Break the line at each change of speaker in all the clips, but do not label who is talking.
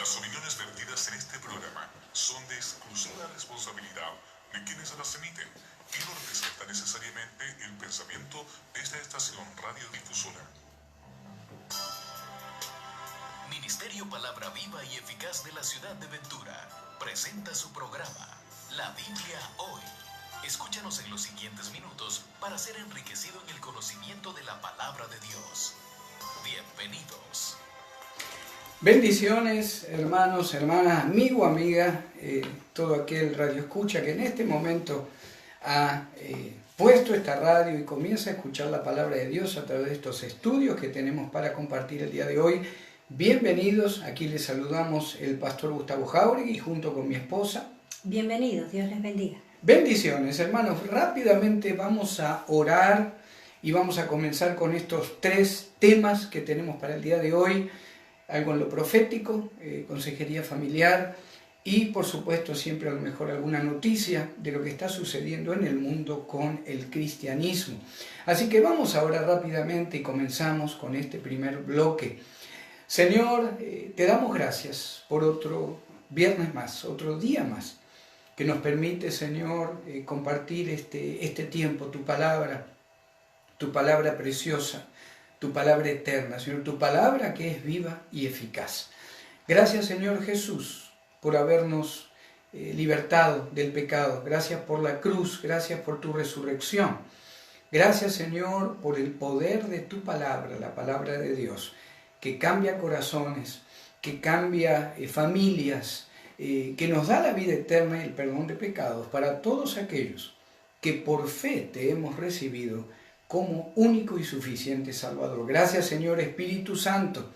Las opiniones vertidas en este programa son de exclusiva responsabilidad de quienes las emiten y no representan necesariamente el pensamiento de esta estación radiodifusora.
Ministerio Palabra Viva y Eficaz de la Ciudad de Ventura presenta su programa, La Biblia Hoy. Escúchanos en los siguientes minutos para ser enriquecido en el conocimiento de la Palabra de Dios. Bienvenidos.
Bendiciones, hermanos, hermanas, amigo, amiga, todo aquel radioescucha que en este momento ha puesto esta radio y comienza a escuchar la palabra de Dios a través de estos estudios que tenemos para compartir el día de hoy. Bienvenidos, aquí les saludamos el pastor Gustavo Jauregui junto con mi esposa.
Bienvenidos, Dios les bendiga.
Bendiciones, hermanos. Rápidamente vamos a orar y vamos a comenzar con estos 3 temas que tenemos para el día de hoy. Algo en lo profético, consejería familiar y por supuesto siempre a lo mejor alguna noticia de lo que está sucediendo en el mundo con el cristianismo. Así que vamos ahora rápidamente y comenzamos con este primer bloque. Señor, te damos gracias por otro viernes más, otro día más, que nos permite, Señor, compartir este tiempo, tu palabra preciosa, tu palabra eterna, Señor, tu palabra que es viva y eficaz. Gracias, Señor Jesús, por habernos libertado del pecado. Gracias por la cruz, gracias por tu resurrección. Gracias, Señor, por el poder de tu palabra, la palabra de Dios, que cambia corazones, que cambia familias, que nos da la vida eterna y el perdón de pecados para todos aquellos que por fe te hemos recibido como único y suficiente Salvador. Gracias, Señor Espíritu Santo,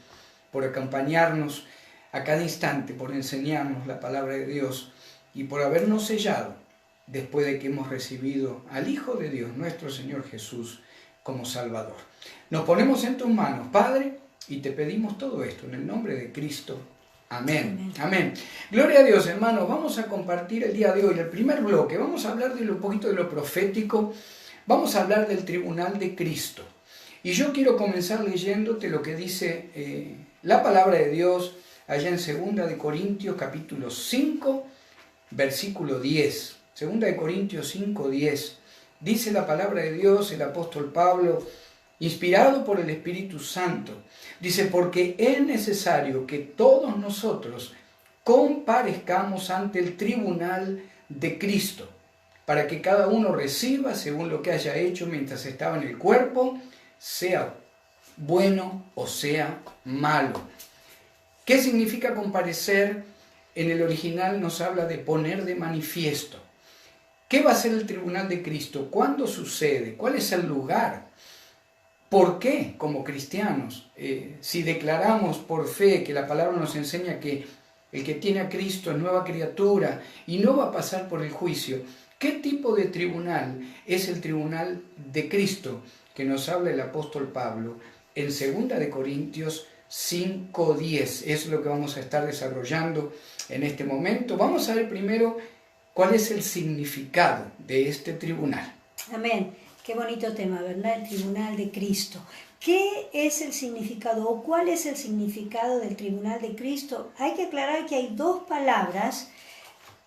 por acompañarnos a cada instante, por enseñarnos la palabra de Dios y por habernos sellado después de que hemos recibido al Hijo de Dios, nuestro Señor Jesús, como Salvador. Nos ponemos en tus manos, Padre, y te pedimos todo esto en el nombre de Cristo. Amén. Amén. Gloria a Dios, hermanos. Vamos a compartir el día de hoy el primer bloque. Vamos a hablar de un poquito de lo profético. Vamos a hablar del tribunal de Cristo. Y yo quiero comenzar leyéndote lo que dice la palabra de Dios allá en 2 de Corintios capítulo 5, versículo 10. 2 de Corintios 5, 10. Dice la palabra de Dios, el apóstol Pablo, inspirado por el Espíritu Santo. Dice, porque es necesario que todos nosotros comparezcamos ante el tribunal de Cristo, para que cada uno reciba según lo que haya hecho mientras estaba en el cuerpo, sea bueno o sea malo. ¿Qué significa comparecer? En el original nos habla de poner de manifiesto. ¿Qué va a ser el tribunal de Cristo? ¿Cuándo sucede? ¿Cuál es el lugar? ¿Por qué, como cristianos, si declaramos por fe que la palabra nos enseña que el que tiene a Cristo es nueva criatura y no va a pasar por el juicio? ¿Qué tipo de tribunal es el tribunal de Cristo que nos habla el apóstol Pablo en 2 de Corintios 5:10? Es lo que vamos a estar desarrollando en este momento. Vamos a ver primero cuál es el significado de este tribunal.
Amén. Qué bonito tema, ¿verdad? El tribunal de Cristo. ¿Qué es el significado o cuál es el significado del tribunal de Cristo? Hay que aclarar que hay 2 palabras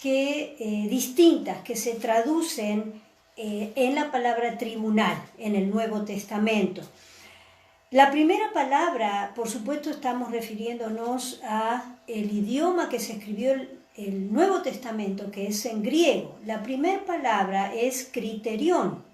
distintas que se traducen en la palabra tribunal en el Nuevo Testamento. La primera palabra, por supuesto, estamos refiriéndonos a el idioma que se escribió el Nuevo Testamento, que es en griego. La primera palabra es criterión,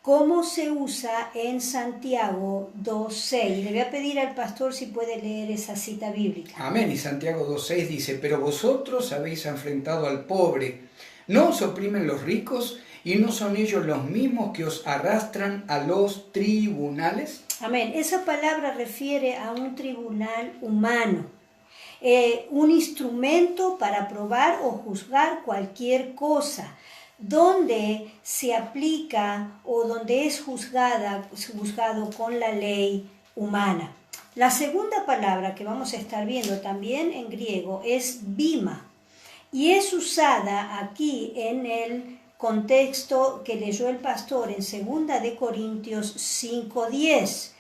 como se usa en Santiago 2:6. Le voy a pedir al pastor si puede leer esa cita bíblica.
Amén. Y Santiago 2:6 dice, pero vosotros habéis enfrentado al pobre, no os oprimen los ricos y no son ellos los mismos que os arrastran a los tribunales.
Amén. Esa palabra refiere a un tribunal humano, un instrumento para probar o juzgar cualquier cosa, donde se aplica o donde es juzgado con la ley humana. La segunda palabra que vamos a estar viendo también en griego es bima y es usada aquí en el contexto que leyó el pastor en 2 de Corintios 5:10,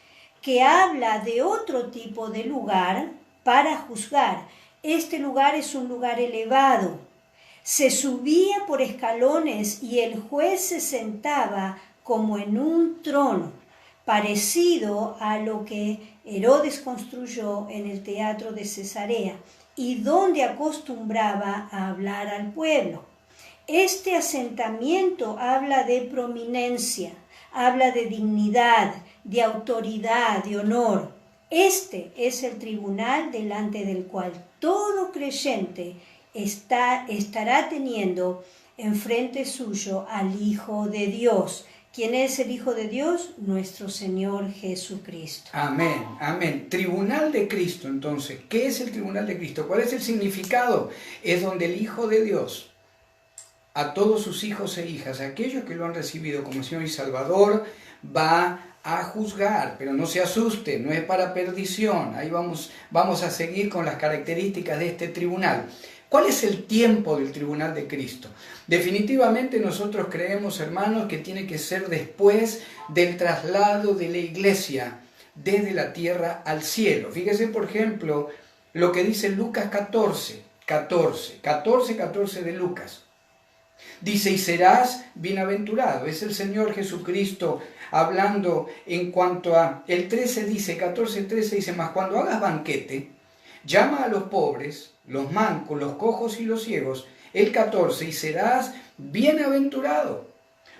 que habla de otro tipo de lugar para juzgar, Este lugar es un lugar elevado. Se subía por escalones y el juez se sentaba como en un trono, parecido a lo que Herodes construyó en el teatro de Cesarea y donde acostumbraba a hablar al pueblo. Este asentamiento habla de prominencia, habla de dignidad, de autoridad, de honor. Este es el tribunal delante del cual todo creyente estará teniendo enfrente suyo al Hijo de Dios. ¿Quién es el Hijo de Dios? Nuestro Señor Jesucristo.
Amén, amén. Tribunal de Cristo, entonces. ¿Qué es el tribunal de Cristo? ¿Cuál es el significado? Es donde el Hijo de Dios, a todos sus hijos e hijas, aquellos que lo han recibido como Señor y Salvador, va a juzgar, pero no se asuste, no es para perdición. Ahí vamos a seguir con las características de este tribunal. ¿Cuál es el tiempo del tribunal de Cristo? Definitivamente nosotros creemos, hermanos, que tiene que ser después del traslado de la iglesia desde la tierra al cielo. Fíjese, por ejemplo, lo que dice Lucas 14 de Lucas. Dice, y serás bienaventurado. Es el Señor Jesucristo hablando en cuanto a... El 13 dice, 14:13 dice, mas cuando hagas banquete, llama a los pobres, los mancos, los cojos y los ciegos. El 14, y serás bienaventurado,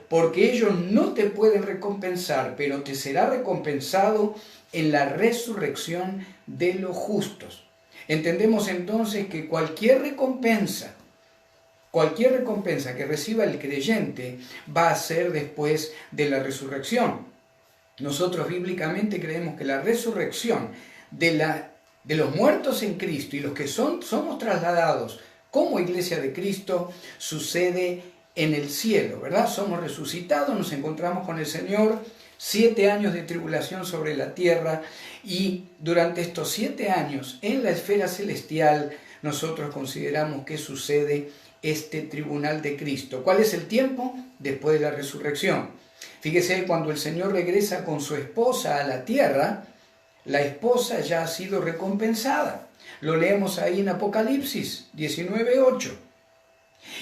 porque ellos no te pueden recompensar, pero te será recompensado en la resurrección de los justos. Entendemos entonces que cualquier recompensa que reciba el creyente va a ser después de la resurrección. Nosotros bíblicamente creemos que la resurrección de los muertos en Cristo y los que somos trasladados como iglesia de Cristo sucede en el cielo, ¿verdad? Somos resucitados, nos encontramos con el Señor, 7 años de tribulación sobre la tierra, y durante estos 7 años en la esfera celestial nosotros consideramos que sucede este tribunal de Cristo. ¿Cuál es el tiempo? Después de la resurrección. Fíjese, cuando el Señor regresa con su esposa a la tierra, la esposa ya ha sido recompensada. Lo leemos ahí en Apocalipsis 19:8.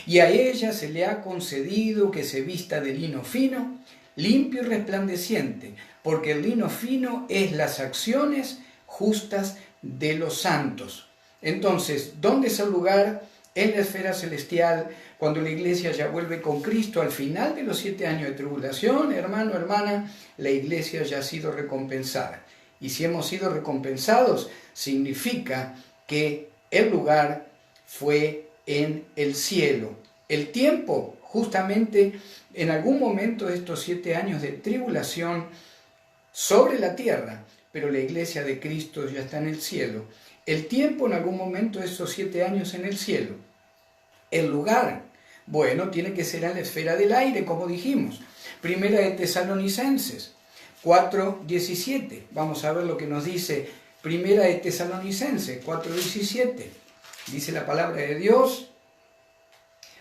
Y a ella se le ha concedido que se vista de lino fino, limpio y resplandeciente, porque el lino fino es las acciones justas de los santos. Entonces, ¿dónde es el lugar? En la esfera celestial, cuando la iglesia ya vuelve con Cristo al final de los 7 años de tribulación, hermano, hermana, la iglesia ya ha sido recompensada. Y si hemos sido recompensados, significa que el lugar fue en el cielo. El tiempo, justamente en algún momento de estos 7 años de tribulación sobre la tierra, pero la iglesia de Cristo ya está en el cielo. El tiempo en algún momento de esos 7 años en el cielo. El lugar, bueno, tiene que ser en la esfera del aire, como dijimos. Primera de Tesalonicenses 4:17. Vamos a ver lo que nos dice Primera de Tesalonicenses 4:17. Dice la palabra de Dios.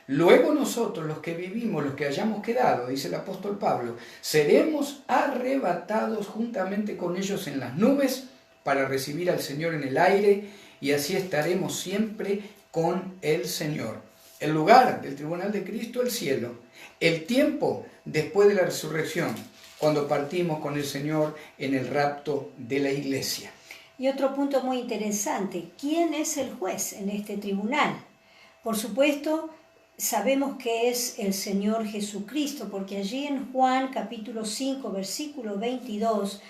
Luego nosotros, los que vivimos, los que hayamos quedado, dice el apóstol Pablo, seremos arrebatados juntamente con ellos en las nubes para recibir al Señor en el aire, y así estaremos siempre con el Señor. El lugar del tribunal de Cristo, el cielo. El tiempo después de la resurrección, cuando partimos con el Señor en el rapto de la iglesia.
Y otro punto muy interesante, ¿quién es el juez en este tribunal? Por supuesto, sabemos que es el Señor Jesucristo, porque allí en Juan capítulo 5, versículo 22,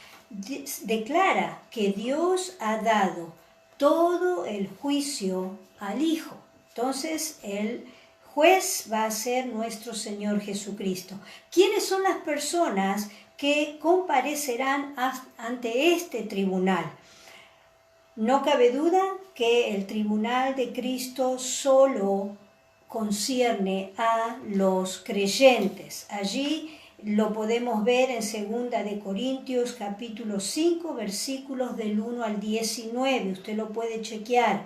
declara que Dios ha dado todo el juicio al Hijo. Entonces, el juez va a ser nuestro Señor Jesucristo. ¿Quiénes son las personas que comparecerán ante este tribunal? No cabe duda que el tribunal de Cristo solo concierne a los creyentes. Allí lo podemos ver en 2 de Corintios capítulo 5, versículos del 1 al 19. Usted lo puede chequear.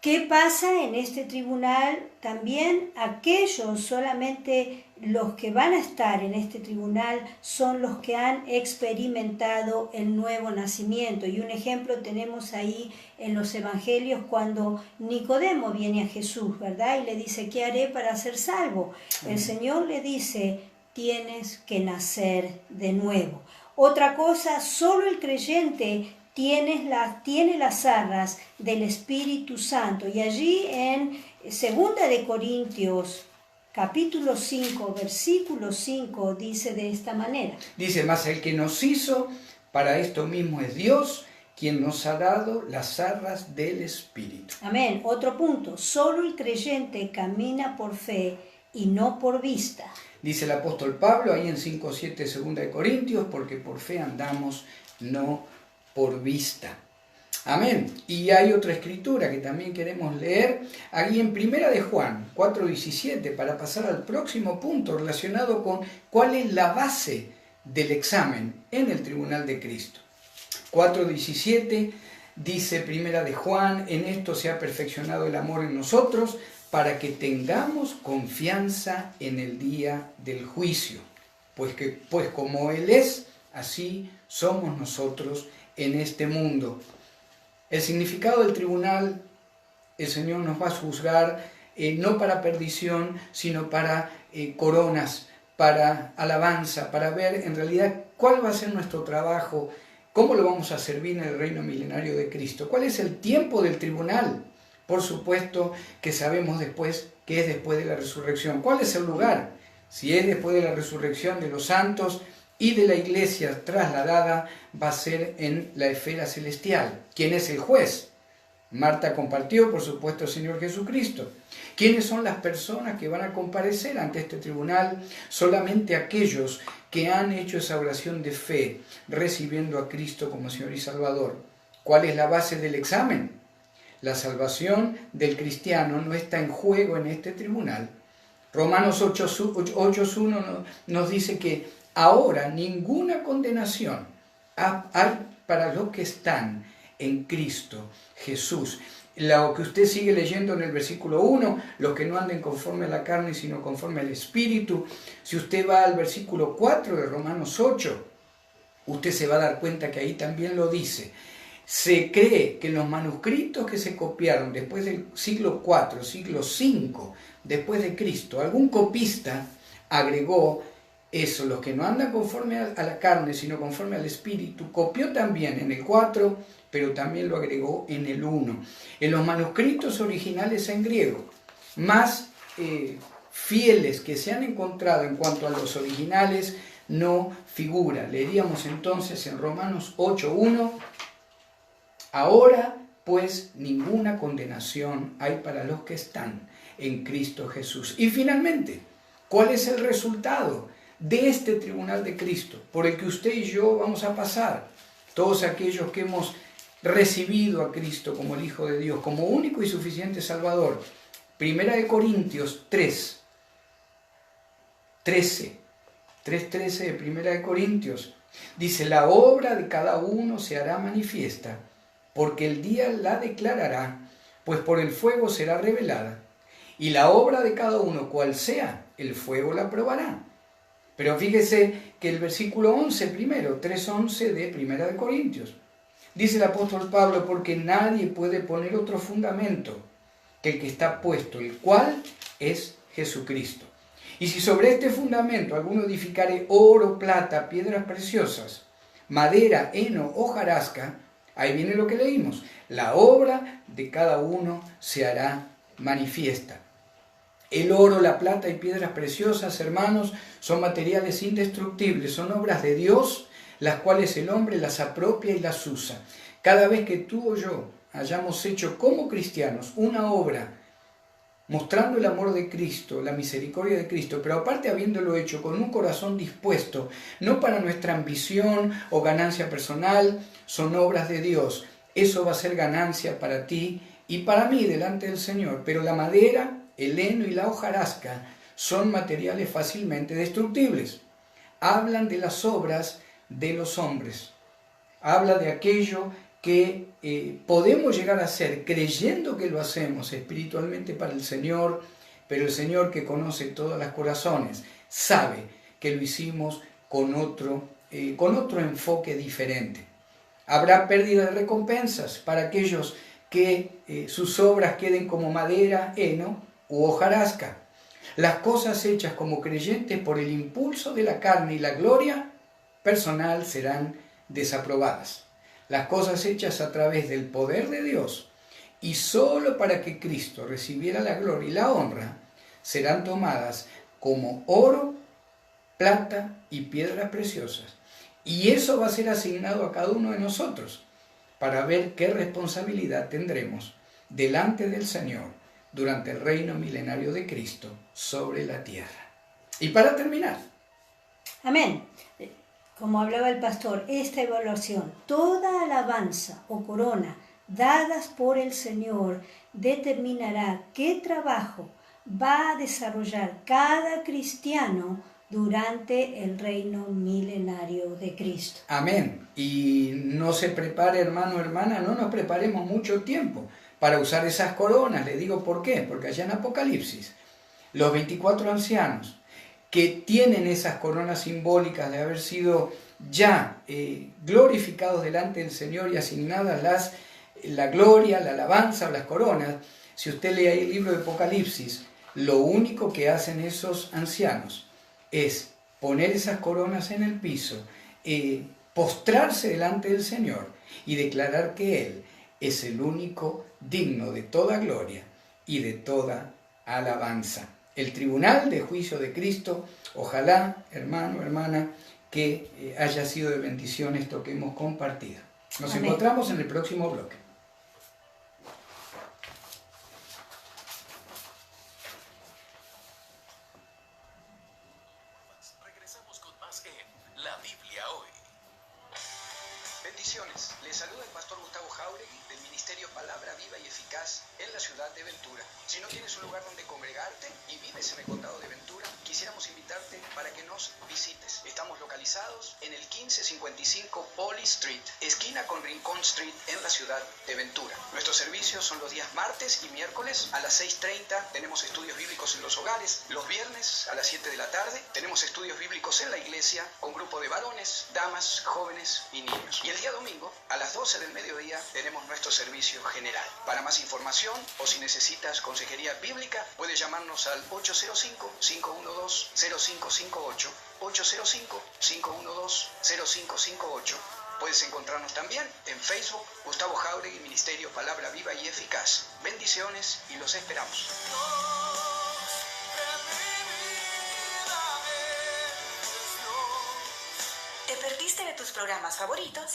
¿Qué pasa en este tribunal? También aquellos, solamente los que van a estar en este tribunal son los que han experimentado el nuevo nacimiento. Y un ejemplo tenemos ahí en los evangelios cuando Nicodemo viene a Jesús, ¿verdad? Y le dice, ¿qué haré para ser salvo? El Señor le dice, tienes que nacer de nuevo. Otra cosa, solo el creyente tiene las arras del Espíritu Santo. Y allí en 2 de Corintios, capítulo 5, versículo 5, dice de esta manera.
Dice, mas el que nos hizo, para esto mismo es Dios, quien nos ha dado las arras del Espíritu.
Amén. Otro punto, solo el creyente camina por fe y no por vista.
Dice el apóstol Pablo ahí en 5:7 2 de Corintios, porque por fe andamos, no por vista. Amén. Y hay otra escritura que también queremos leer, ahí en 1 de Juan 4:17, para pasar al próximo punto relacionado con cuál es la base del examen en el tribunal de Cristo. 4:17 dice 1 de Juan, en esto se ha perfeccionado el amor en nosotros, para que tengamos confianza en el día del juicio. Pues como Él es, así somos nosotros en este mundo. El significado del tribunal, el Señor nos va a juzgar no para perdición, sino para coronas, para alabanza, para ver en realidad cuál va a ser nuestro trabajo, cómo lo vamos a servir en el reino milenario de Cristo. ¿Cuál es el tiempo del tribunal? Por supuesto que sabemos después que es después de la resurrección. ¿Cuál es el lugar? Si es después de la resurrección de los santos y de la iglesia trasladada, va a ser en la esfera celestial. ¿Quién es el juez? Marta compartió, por supuesto, el Señor Jesucristo. ¿Quiénes son las personas que van a comparecer ante este tribunal? Solamente aquellos que han hecho esa oración de fe, recibiendo a Cristo como Señor y Salvador. ¿Cuál es la base del examen? La salvación del cristiano no está en juego en este tribunal. Romanos 8:1 nos dice que ahora ninguna condenación hay para los que están en Cristo Jesús. Lo que usted sigue leyendo en el versículo 1, los que no anden conforme a la carne, sino conforme al Espíritu. Si usted va al versículo 4 de Romanos 8, usted se va a dar cuenta que ahí también lo dice. Se cree que los manuscritos que se copiaron después del siglo IV, siglo V, después de Cristo, algún copista agregó eso, los que no andan conforme a la carne, sino conforme al Espíritu, copió también en el 4, pero también lo agregó en el 1. En los manuscritos originales en griego, más fieles que se han encontrado en cuanto a los originales, no figura. Leeríamos entonces en Romanos 8:1, ahora pues ninguna condenación hay para los que están en Cristo Jesús. Y finalmente, ¿cuál es el resultado de este tribunal de Cristo por el que usted y yo vamos a pasar? Todos aquellos que hemos recibido a Cristo como el Hijo de Dios, como único y suficiente Salvador. 1 de Corintios 3:13 de 1 de Corintios, dice, la obra de cada uno se hará manifiesta, porque el día la declarará, pues por el fuego será revelada, y la obra de cada uno, cual sea, el fuego la probará. Pero fíjese que el versículo 11 primero, 3:11 de 1 de Corintios, dice el apóstol Pablo, porque nadie puede poner otro fundamento que el que está puesto, el cual es Jesucristo. Y si sobre este fundamento alguno edificare oro, plata, piedras preciosas, madera, heno, hojarasca, ahí viene lo que leímos, la obra de cada uno se hará manifiesta. El oro, la plata y piedras preciosas, hermanos, son materiales indestructibles, son obras de Dios, las cuales el hombre las apropia y las usa. Cada vez que tú o yo hayamos hecho como cristianos una obra mostrando el amor de Cristo, la misericordia de Cristo, pero aparte habiéndolo hecho con un corazón dispuesto, no para nuestra ambición o ganancia personal, son obras de Dios. Eso va a ser ganancia para ti y para mí delante del Señor. Pero la madera, el heno y la hojarasca son materiales fácilmente destructibles. Hablan de las obras de los hombres. Habla de aquello que podemos llegar a hacer creyendo que lo hacemos espiritualmente para el Señor, pero el Señor, que conoce todos los corazones, sabe que lo hicimos con otro enfoque diferente. Habrá pérdida de recompensas para aquellos que sus obras queden como madera, heno u hojarasca. Las cosas hechas como creyentes por el impulso de la carne y la gloria personal serán desaprobadas. Las cosas hechas a través del poder de Dios y solo para que Cristo recibiera la gloria y la honra serán tomadas como oro, plata y piedras preciosas. Y eso va a ser asignado a cada uno de nosotros para ver qué responsabilidad tendremos delante del Señor durante el reino milenario de Cristo sobre la tierra. Y para terminar.
Amén. Como hablaba el pastor, esta evaluación, toda alabanza o corona dadas por el Señor determinará qué trabajo va a desarrollar cada cristiano durante el reino milenario de Cristo.
Amén. Y no se prepare, hermano, hermana, no nos preparemos mucho tiempo para usar esas coronas. Le digo por qué, porque allá en Apocalipsis, los 24 ancianos que tienen esas coronas simbólicas de haber sido ya glorificados delante del Señor y asignadas la gloria, la alabanza o las coronas, si usted lee ahí el libro de Apocalipsis, lo único que hacen esos ancianos es poner esas coronas en el piso, postrarse delante del Señor y declarar que Él es el único digno de toda gloria y de toda alabanza. El tribunal de juicio de Cristo, ojalá, hermano, hermana, que haya sido de bendición esto que hemos compartido. Nos
Amén.
Encontramos en el próximo bloque.
Regresamos con más en La Biblia Hoy.
Bendiciones. Les saluda el pastor Gustavo Jauregui del Ministerio Palabra Viva y Eficaz en la ciudad de Ventura. Si no tienes un lugar donde congregarte y vives en el condado de Ventura, quisiéramos invitarte para que nos visites. Estamos localizados en el 1555 Poly Street, esquina con Rincón Street en la ciudad de Ventura. Nuestros servicios son los días martes y miércoles a las 6:30. Tenemos estudios bíblicos en los hogares. Los viernes a las 7 de la tarde tenemos estudios bíblicos en la iglesia con grupo de varones, damas, jóvenes y niños. Y el día domingo a las 12 del mediodía tenemos nuestro servicio general. Para más información o si necesitas consejería bíblica, puedes llamarnos al 805-512-0558, 805-512-0558. Puedes encontrarnos también en Facebook, Gustavo Jauregui, Ministerio Palabra Viva y Eficaz. Bendiciones y los esperamos.
¿Te perdiste de tus programas favoritos?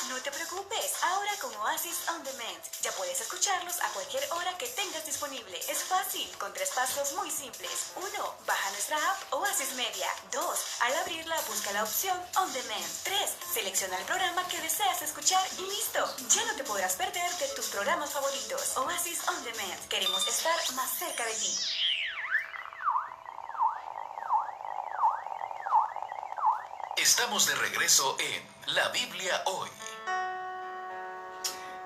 No te preocupes, ahora con Oasis On Demand ya puedes escucharlos a cualquier hora que tengas disponible. Es fácil, con 3 pasos muy simples. 1. Baja nuestra app Oasis Media. 2. Al abrirla, busca la opción On Demand. 3. Selecciona el programa que deseas escuchar y listo. Ya no te podrás perder de tus programas favoritos. Oasis On Demand. Queremos estar más cerca de ti.
Estamos de regreso en La Biblia Hoy.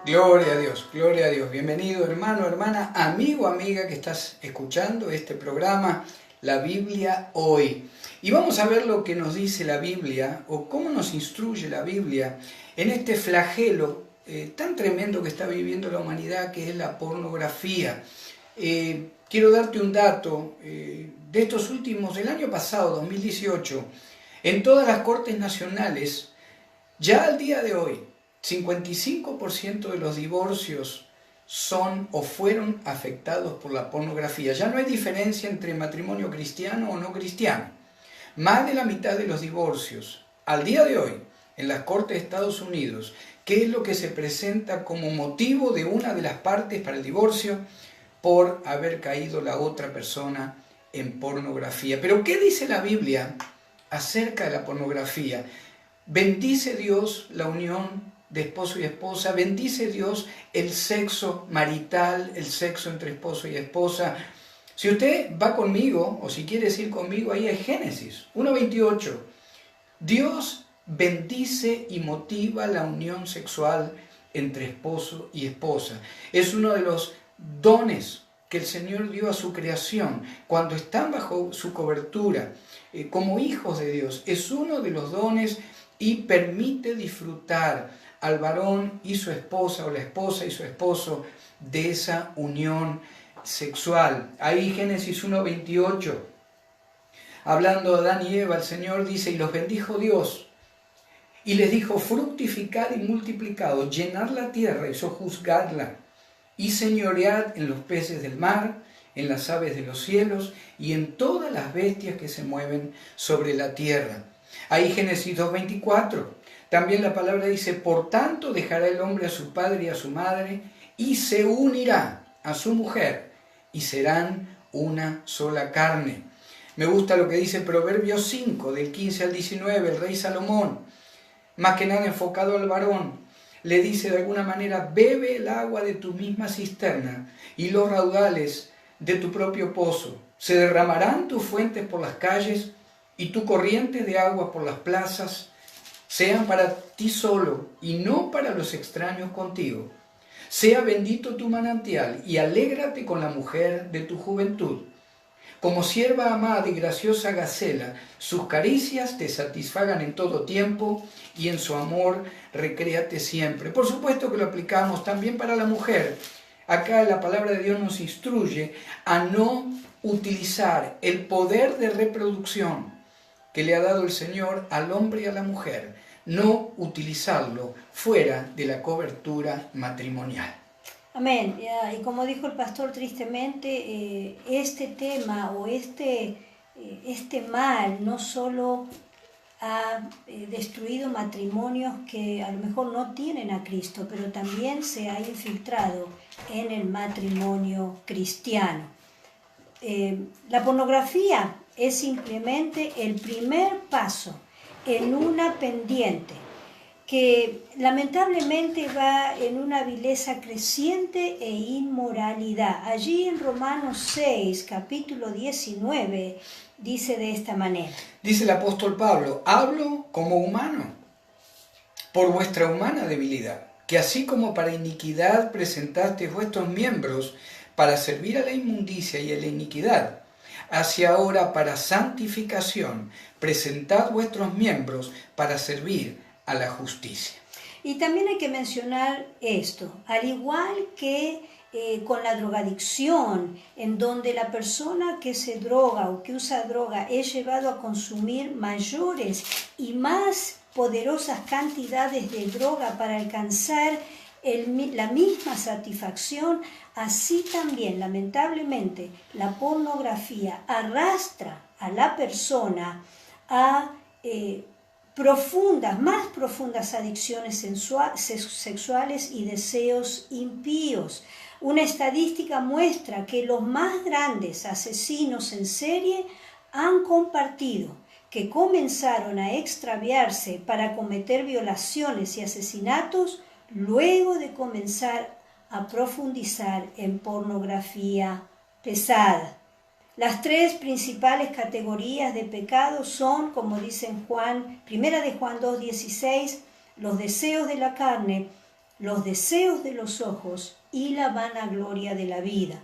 Gloria a Dios, gloria a Dios. Bienvenido, hermano, hermana, amigo, amiga que estás escuchando este programa, La Biblia Hoy. Y vamos a ver lo que nos dice la Biblia o cómo nos instruye la Biblia en este flagelo tan tremendo que está viviendo la humanidad, que es la pornografía. Quiero darte un dato de estos últimos, del año pasado, 2018, en todas las cortes nacionales, ya al día de hoy, 55% de los divorcios son o fueron afectados por la pornografía. Ya no hay diferencia entre matrimonio cristiano o no cristiano. Más de la mitad de los divorcios, al día de hoy, en las cortes de Estados Unidos, ¿qué es lo que se presenta como motivo de una de las partes para el divorcio? Por haber caído la otra persona en pornografía. Pero ¿qué dice la Biblia acerca de la pornografía? Bendice Dios la unión de esposo y esposa, bendice Dios el sexo marital, el sexo entre esposo y esposa. Si usted va conmigo, o si quiere ir conmigo, ahí es Génesis 1:28. Dios bendice y motiva la unión sexual entre esposo y esposa. Es uno de los dones que el Señor dio a su creación cuando están bajo su cobertura como hijos de Dios. Es uno de los dones y permite disfrutar al varón y su esposa, o la esposa y su esposo, de esa unión sexual. Ahí Génesis 1:28, hablando de Adán y Eva, el Señor dice: y los bendijo Dios, y les dijo: fructificad y multiplicad, llenad la tierra y sojuzgadla, y señoread en los peces del mar, en las aves de los cielos, y en todas las bestias que se mueven sobre la tierra. Ahí Génesis 2:24, también la palabra dice: por tanto dejará el hombre a su padre y a su madre, y se unirá a su mujer, y serán una sola carne. Me gusta lo que dice Proverbios 5, del 15 al 19, el rey Salomón, más que nada enfocado al varón, le dice de alguna manera: bebe el agua de tu misma cisterna y los raudales de tu propio pozo. Se derramarán tus fuentes por las calles y tu corriente de agua por las plazas. Sean para ti solo y no para los extraños contigo. Sea bendito tu manantial y alégrate con la mujer de tu juventud. Como sierva amada y graciosa gacela, sus caricias te satisfagan en todo tiempo y en su amor recréate siempre. Por supuesto que lo aplicamos también para la mujer. Acá la palabra de Dios nos instruye a no utilizar el poder de reproducción que le ha dado el Señor al hombre y a la mujer, no utilizarlo fuera de la cobertura matrimonial.
Amén. Y como dijo el pastor, tristemente, este tema o este mal no solo ha destruido matrimonios que a lo mejor no tienen a Cristo, pero también se ha infiltrado en el matrimonio cristiano. La pornografía es simplemente el primer paso en una pendiente que lamentablemente va en una vileza creciente e inmoralidad. Allí en Romanos 6, capítulo 19, dice de esta manera.
Dice el apóstol Pablo: hablo como humano, por vuestra humana debilidad, que así como para iniquidad presentasteis vuestros miembros para servir a la inmundicia y a la iniquidad, así ahora para santificación presentad vuestros miembros para servir a la justicia.
Y también hay que mencionar esto, al igual que con la drogadicción, en donde la persona que se droga o que usa droga es llevado a consumir mayores y más poderosas cantidades de droga para alcanzar la misma satisfacción, así también lamentablemente la pornografía arrastra a la persona a más profundas adicciones sexuales y deseos impíos. Una estadística muestra que los más grandes asesinos en serie han compartido que comenzaron a extraviarse para cometer violaciones y asesinatos luego de comenzar a profundizar en pornografía pesada. Las tres principales categorías de pecado son, como dice en Primera de Juan 2:16, los deseos de la carne, los deseos de los ojos y la vanagloria de la vida.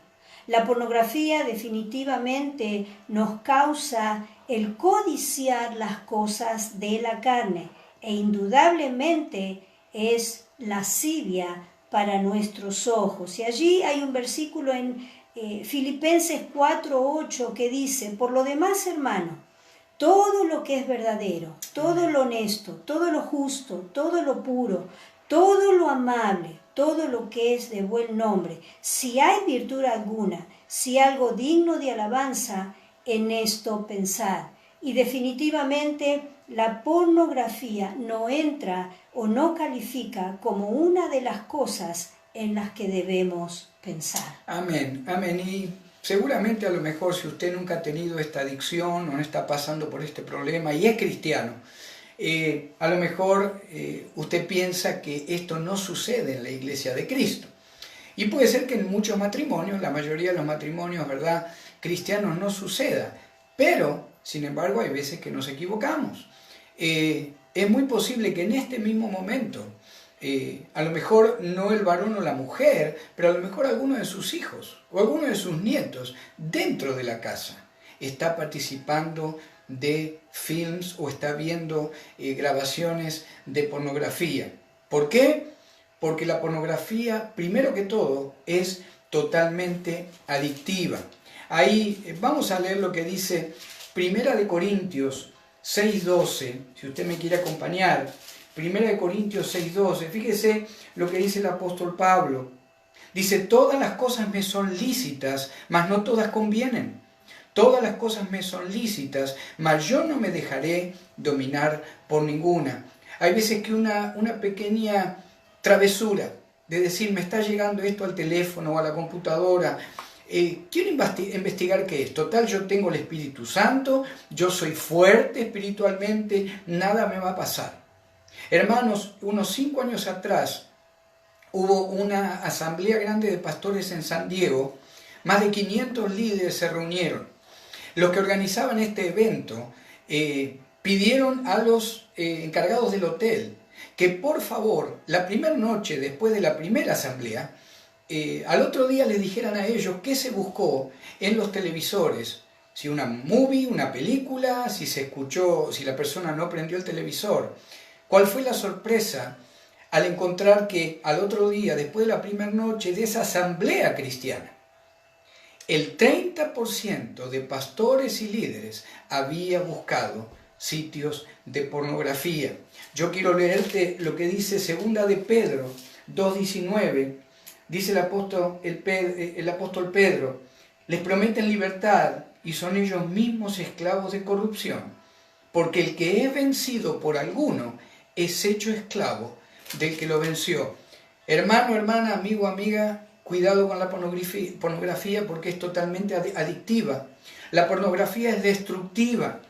La pornografía definitivamente nos causa el codiciar las cosas de la carne e indudablemente es lascivia para nuestros ojos. Y allí hay un versículo en Filipenses 4:8 que dice: por lo demás, hermano, todo lo que es verdadero, todo lo honesto, todo lo justo, todo lo puro, todo lo amable, todo lo que es de buen nombre, si hay virtud alguna, si algo digno de alabanza, en esto pensad. Y definitivamente la pornografía no entra o no califica como una de las cosas en las que debemos pensar.
Amén, amén. Y seguramente a lo mejor si usted nunca ha tenido esta adicción o no está pasando por este problema y es cristiano, a lo mejor usted piensa que esto no sucede en la Iglesia de Cristo. Y puede ser que en muchos matrimonios, la mayoría de los matrimonios, ¿verdad?, cristianos no suceda. Pero, sin embargo, hay veces que nos equivocamos. Es muy posible que en este mismo momento A lo mejor no el varón o la mujer, pero a lo mejor alguno de sus hijos o alguno de sus nietos dentro de la casa está participando de films o está viendo grabaciones de pornografía. ¿Por qué? Porque la pornografía, primero que todo, es totalmente adictiva. Ahí vamos a leer lo que dice 1 Corintios 6:12, si usted me quiere acompañar. 1 Corintios 6:12, fíjese lo que dice el apóstol Pablo. Dice, todas las cosas me son lícitas, mas no todas convienen. Todas las cosas me son lícitas, mas yo no me dejaré dominar por ninguna. Hay veces que una pequeña travesura de decir, me está llegando esto al teléfono o a la computadora, quiero investigar qué es. Total, yo tengo el Espíritu Santo, yo soy fuerte espiritualmente, nada me va a pasar. Hermanos, unos 5 años atrás hubo una asamblea grande de pastores en San Diego, más de 500 líderes se reunieron. Los que organizaban este evento pidieron a los encargados del hotel que por favor, la primera noche después de la primera asamblea, al otro día les dijeran a ellos qué se buscó en los televisores, si una movie, una película, si se escuchó, si la persona no prendió el televisor. ¿Cuál fue la sorpresa al encontrar que al otro día, después de la primera noche de esa asamblea cristiana, el 30% de pastores y líderes había buscado sitios de pornografía? Yo quiero leerte lo que dice 2 de Pedro 2:19. Dice el apóstol Pedro, les prometen libertad y son ellos mismos esclavos de corrupción, porque el que es vencido por alguno es hecho esclavo del que lo venció. Hermano, hermana, amigo, amiga, cuidado con la pornografía porque es totalmente adictiva. La pornografía es destructiva.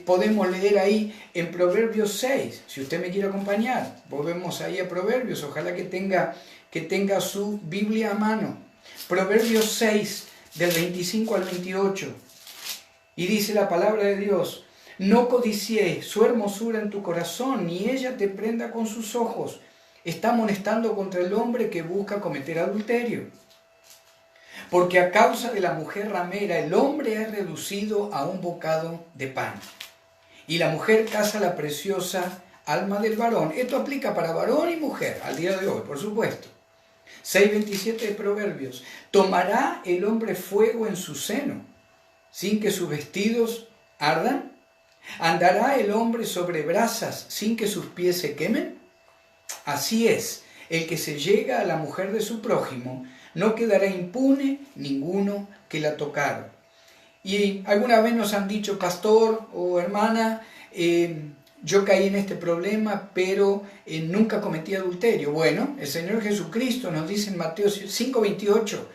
Podemos leer ahí en Proverbios 6, si usted me quiere acompañar, volvemos ahí a Proverbios, ojalá que tenga su Biblia a mano. Proverbios 6, del 25 al 28, y dice la palabra de Dios, no codiciés su hermosura en tu corazón, ni ella te prenda con sus ojos. Está amonestando contra el hombre que busca cometer adulterio. Porque a causa de la mujer ramera, el hombre es reducido a un bocado de pan. Y la mujer caza la preciosa alma del varón. Esto aplica para varón y mujer, al día de hoy, por supuesto. 6:27 de Proverbios. ¿Tomará el hombre fuego en su seno, sin que sus vestidos ardan? ¿Andará el hombre sobre brasas, sin que sus pies se quemen? Así es, el que se llega a la mujer de su prójimo, no quedará impune ninguno que la tocara. Y alguna vez nos han dicho, pastor o hermana, yo caí en este problema, pero nunca cometí adulterio. Bueno, el Señor Jesucristo nos dice en Mateo 5:28,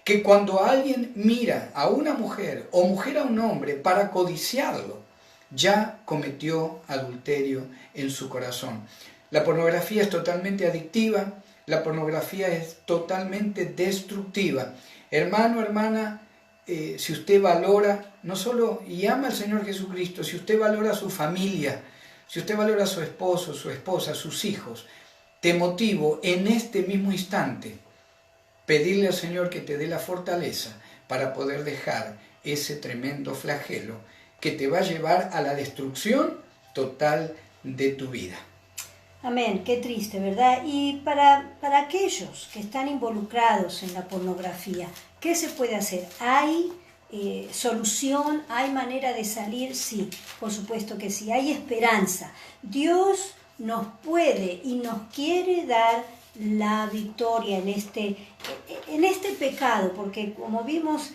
que cuando alguien mira a una mujer o mujer a un hombre para codiciarlo, ya cometió adulterio en su corazón. La pornografía es totalmente adictiva, la pornografía es totalmente destructiva. Hermano, hermana, si usted valora, no solo y ama al Señor Jesucristo, si usted valora a su familia, si usted valora a su esposo, su esposa, sus hijos, te motivo en este mismo instante pedirle al Señor que te dé la fortaleza para poder dejar ese tremendo flagelo que te va a llevar a la destrucción total de tu vida.
Amén, qué triste, ¿verdad? Y para aquellos que están involucrados en la pornografía, ¿qué se puede hacer? ¿Hay solución? ¿Hay manera de salir? Sí, por supuesto que sí, hay esperanza. Dios nos puede y nos quiere dar la victoria en este pecado, porque como vimos,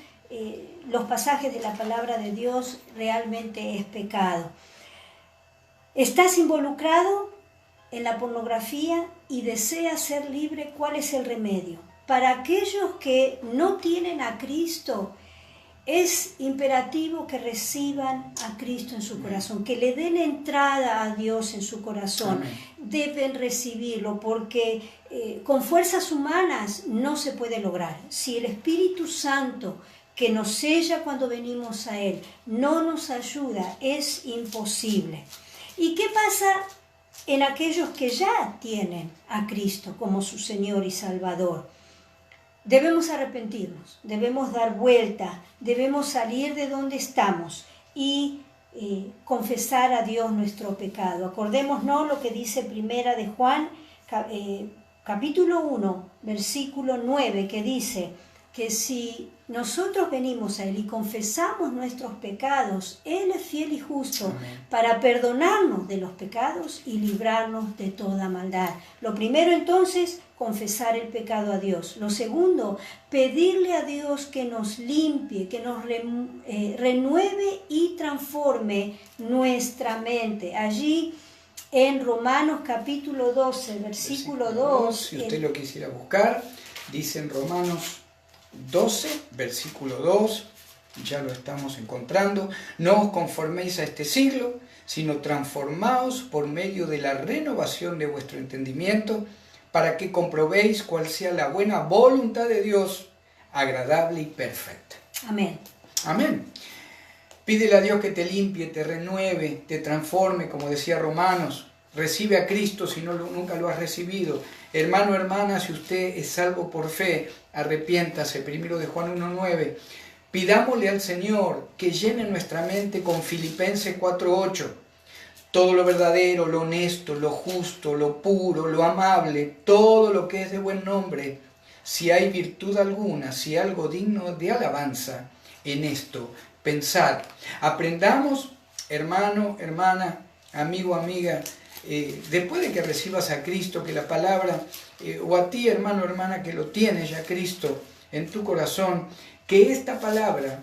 los pasajes de la palabra de Dios realmente es pecado. ¿Estás involucrado en la pornografía y deseas ser libre? ¿Cuál es el remedio? Para aquellos que no tienen a Cristo, es imperativo que reciban a Cristo en su corazón, que le den entrada a Dios en su corazón. Amén. Deben recibirlo porque con fuerzas humanas no se puede lograr. Si el Espíritu Santo que nos sella cuando venimos a Él no nos ayuda, es imposible. ¿Y qué pasa en aquellos que ya tienen a Cristo como su Señor y Salvador. Debemos arrepentirnos, debemos dar vuelta, debemos salir de donde estamos y confesar a Dios nuestro pecado. Acordémonos lo que dice Primera de Juan, capítulo 1, versículo 9, que dice que si nosotros venimos a Él y confesamos nuestros pecados, Él es fiel y justo para perdonarnos de los pecados y librarnos de toda maldad. Lo primero entonces, confesar el pecado a Dios. Lo segundo, pedirle a Dios que nos limpie, que nos renueve y transforme nuestra mente. Allí en Romanos capítulo 12, versículo 2.
Si usted lo quisiera buscar, dice en Romanos 12, versículo 2, ya lo estamos encontrando: no os conforméis a este siglo, sino transformaos por medio de la renovación de vuestro entendimiento, para que comprobéis cuál sea la buena voluntad de Dios, agradable y perfecta.
Amén.
Amén. Pídele a Dios que te limpie, te renueve, te transforme, como decía Romanos. Recibe a Cristo si nunca lo has recibido. Hermano, hermana, si usted es salvo por fe, arrepiéntase. 1 de Juan 1:9. Pidámosle al Señor que llene nuestra mente con Filipenses 4:8. Todo lo verdadero, lo honesto, lo justo, lo puro, lo amable, todo lo que es de buen nombre, si hay virtud alguna, si algo digno de alabanza, en esto pensad. Aprendamos, hermano, hermana, amigo, amiga, después de que recibas a Cristo, que la palabra, o a ti, hermano, hermana, que lo tienes ya Cristo en tu corazón, que esta palabra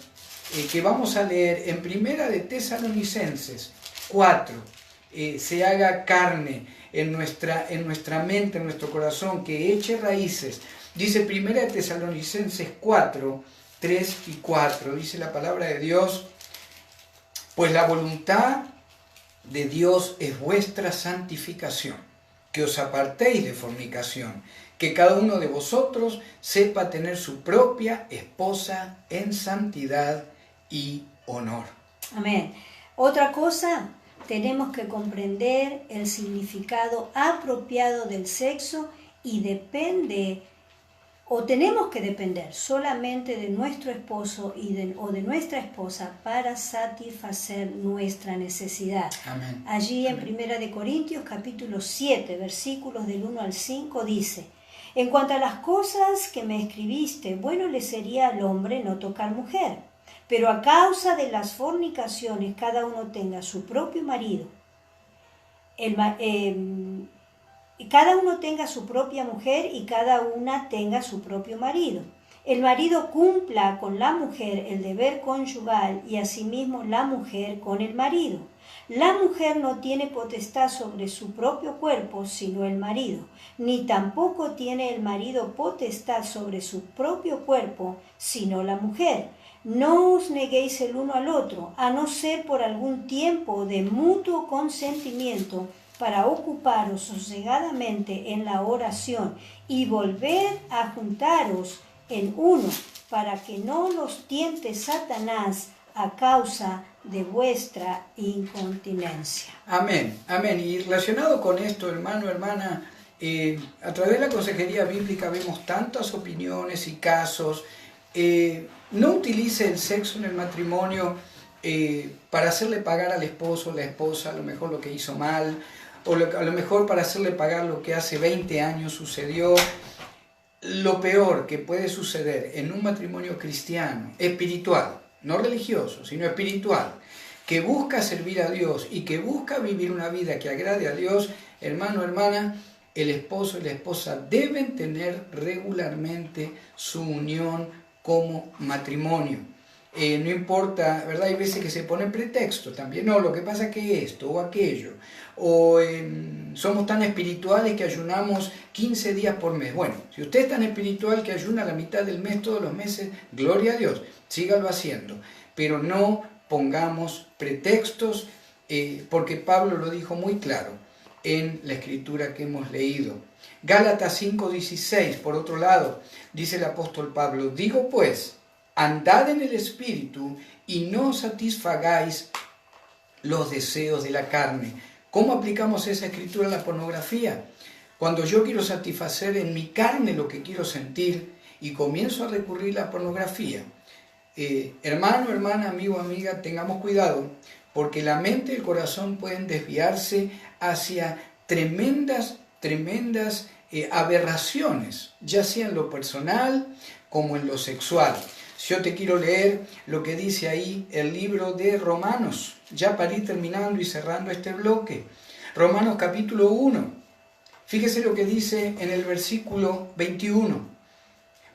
que vamos a leer en Primera de Tesalonicenses 4, se haga carne en nuestra mente, en nuestro corazón, que eche raíces. Dice Primera de Tesalonicenses 4, 3 y 4, dice la palabra de Dios: pues la voluntad de Dios es vuestra santificación, que os apartéis de fornicación, que cada uno de vosotros sepa tener su propia esposa en santidad y honor.
Amén. Otra cosa, tenemos que comprender el significado apropiado del sexo y tenemos que depender solamente de nuestro esposo o de nuestra esposa para satisfacer nuestra necesidad.
Amén.
Allí en 1 Corintios capítulo 7, versículos del 1 al 5 dice: en cuanto a las cosas que me escribiste, bueno le sería al hombre no tocar mujer, pero a causa de las fornicaciones cada uno tenga su propio marido. Cada uno tenga su propia mujer y cada una tenga su propio marido. El marido cumpla con la mujer el deber conyugal y asimismo la mujer con el marido. La mujer no tiene potestad sobre su propio cuerpo sino el marido, ni tampoco tiene el marido potestad sobre su propio cuerpo sino la mujer. No os neguéis el uno al otro, a no ser por algún tiempo de mutuo consentimiento, para ocuparos sosegadamente en la oración y volver a juntaros en uno, para que no los tiente Satanás a causa de vuestra incontinencia.
Amén, amén. Y relacionado con esto, hermano, hermana, a través de la consejería bíblica vemos tantas opiniones y casos. No utilice el sexo en el matrimonio para hacerle pagar al esposo o la esposa a lo mejor lo que hizo mal, o a lo mejor para hacerle pagar lo que hace 20 años sucedió. Lo peor que puede suceder en un matrimonio cristiano, espiritual, no religioso, sino espiritual, que busca servir a Dios y que busca vivir una vida que agrade a Dios, hermano, hermana, el esposo y la esposa deben tener regularmente su unión como matrimonio. No importa, ¿verdad? Hay veces que se ponen pretextos también. No, lo que pasa es que esto o aquello. O somos tan espirituales que ayunamos 15 días por mes. Bueno, si usted es tan espiritual que ayuna la mitad del mes todos los meses, gloria a Dios, sígalo haciendo. Pero no pongamos pretextos, porque Pablo lo dijo muy claro en la escritura que hemos leído. Gálatas 5:16, por otro lado, dice el apóstol Pablo: digo pues, andad en el Espíritu y no satisfagáis los deseos de la carne, ¿Cómo aplicamos esa escritura a la pornografía? Cuando yo quiero satisfacer en mi carne lo que quiero sentir y comienzo a recurrir a la pornografía. Hermano, hermana, amigo, amiga, tengamos cuidado, porque la mente y el corazón pueden desviarse hacia tremendas aberraciones, ya sea en lo personal como en lo sexual. Si yo te quiero leer lo que dice ahí el libro de Romanos, ya para ir terminando y cerrando este bloque. Romanos capítulo 1, fíjese lo que dice en el versículo 21.